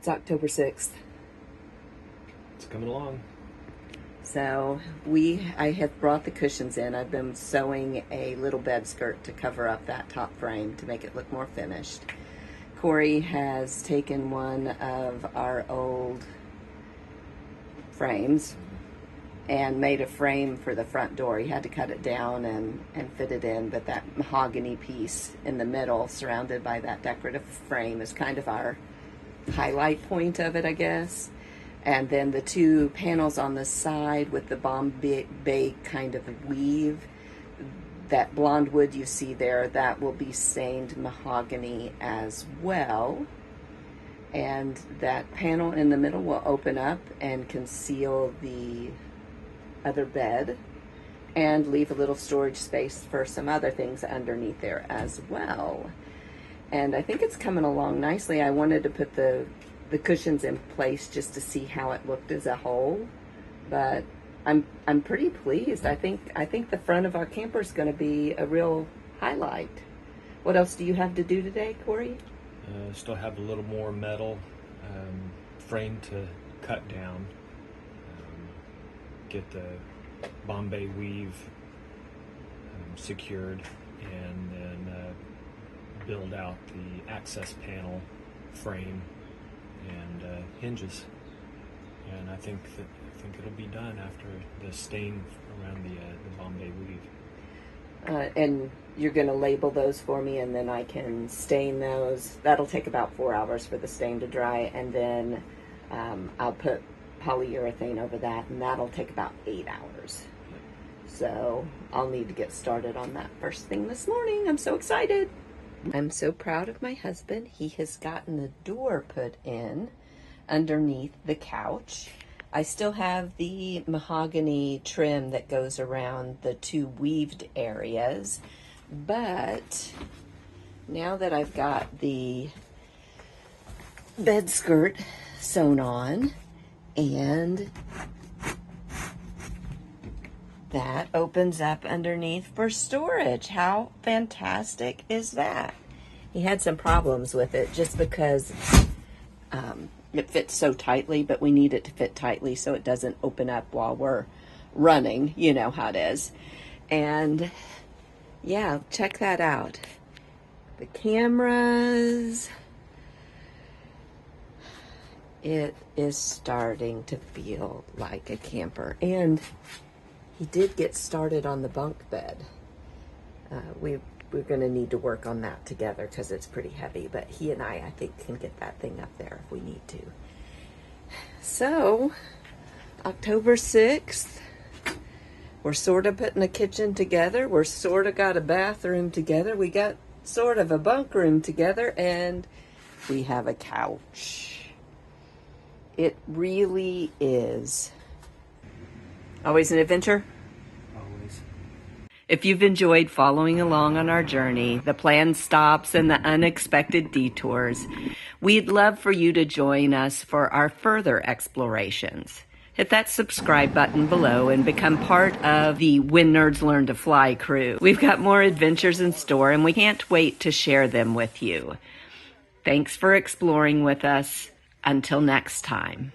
It's October 6th. It's coming along. So I have brought the cushions in. I've been sewing a little bed skirt to cover up that top frame to make it look more finished. Corey has taken one of our old frames and made a frame for the front door. He had to cut it down and fit it in, but that mahogany piece in the middle surrounded by that decorative frame is kind of our highlight point of it, I guess. And then the two panels on the side with the Bombay kind of weave, that blonde wood you see there, that will be stained mahogany as well. And that panel in the middle will open up and conceal the other bed and leave a little storage space for some other things underneath there as well. And I think it's coming along nicely. I wanted to put the cushions in place just to see how it looked as a whole, but I'm pretty pleased. I think the front of our camper is going to be a real highlight. What else do you have to do today, Corey? Still have a little more metal frame to cut down, get the Bombay weave secured, and then build out the access panel frame and hinges. And I think it'll be done after the stain around the Bombay weave. And you're going to label those for me, and then I can stain those. That'll take about 4 hours for the stain to dry, and then I'll put polyurethane over that, and that'll take about 8 hours. So I'll need to get started on that first thing this morning. I'm so excited. I'm so proud of my husband. He has gotten the door put in underneath the couch. I still have the mahogany trim that goes around the two weaved areas, but now that I've got the bed skirt sewn on, and that opens up underneath for storage. How fantastic is that? He had some problems with it just because it fits so tightly, but we need it to fit tightly so it doesn't open up while we're running. You know how it is. And yeah, check that out. The cameras. It is starting to feel like a camper. And he did get started on the bunk bed. We're going to need to work on that together because it's pretty heavy, but he and I think, can get that thing up there if we need to. So, October 6th, we're sort of putting a kitchen together. We're sort of got a bathroom together. We got sort of a bunk room together, and we have a couch. It really is always an adventure. If you've enjoyed following along on our journey, the planned stops and the unexpected detours, we'd love for you to join us for our further explorations. Hit that subscribe button below and become part of the When Nerds Learn to Fly crew. We've got more adventures in store, and we can't wait to share them with you. Thanks for exploring with us. Until next time.